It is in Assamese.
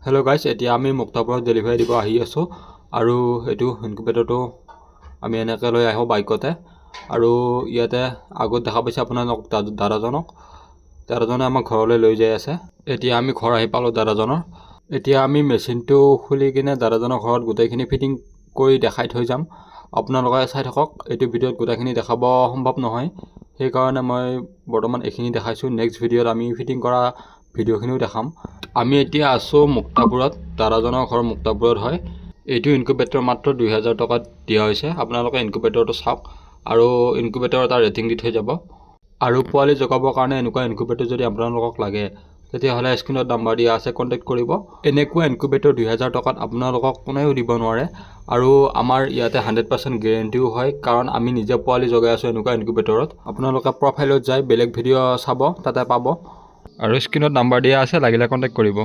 হেল্ল' গাইজ, এতিয়া আমি মুক্তাপুৰত ডেলিভাৰী দিব আহি আছোঁ আৰু এইটো ইনকুবেটৰটো আমি এনেকৈ লৈ আহোঁ বাইকতে। আৰু ইয়াতে আগত দেখা পাইছে আপোনালোক দাদাজনে আমাক ঘৰলৈ লৈ যাই আছে। এতিয়া আমি ঘৰ আহি পালোঁ দাদাজনৰ। এতিয়া আমি মেচিনটো খুলি কিনে দাদাজনৰ ঘৰত গোটেইখিনি ফিটিং কৰি দেখাই থৈ যাম। আপোনালোকে চাই থাকক, এইটো ভিডিঅ'ত গোটেইখিনি দেখাব সম্ভৱ নহয়, সেইকাৰণে মই বৰ্তমান এইখিনি দেখাইছোঁ। নেক্সট ভিডিঅ'ত আমি ফিটিং কৰা ভিডিঅ'খিনিও দেখাম। আমি এতিয়া আছোঁ মুক্তাপুৰত, দাদাজনৰ ঘৰ মুক্তাপুৰত হয়। এইটো ইনকুবেটৰ মাত্ৰ 2000 টকাত দিয়া হৈছে। আপোনালোকে ইনকুবেটৰটো চাওক আৰু ইনকুবেটৰ এটা ৰেটিং দি থৈ যাব। আৰু পোৱালি জগাবৰ কাৰণে এনেকুৱা ইনকুবেটৰ যদি আপোনালোকক লাগে তেতিয়াহ'লে স্ক্ৰীনত নাম্বাৰ দিয়া আছে, কণ্টেক্ট কৰিব। এনেকুৱা ইনকুবেটৰ 2000 টকাত আপোনালোকক কোনেও দিব নোৱাৰে। আৰু আমাৰ ইয়াতে 100% গেৰেণ্টিও হয়, কাৰণ আমি নিজে পোৱালি জগাই আছোঁ এনেকুৱা ইনকুবেটৰত। আপোনালোকে প্ৰফাইলত যাই বেলেগ ভিডিঅ' চাব, তাতে পাব। আৰু স্ক্ৰীনত নাম্বাৰ দিয়া আছে, লাগিলে কণ্টেক্ট কৰিব।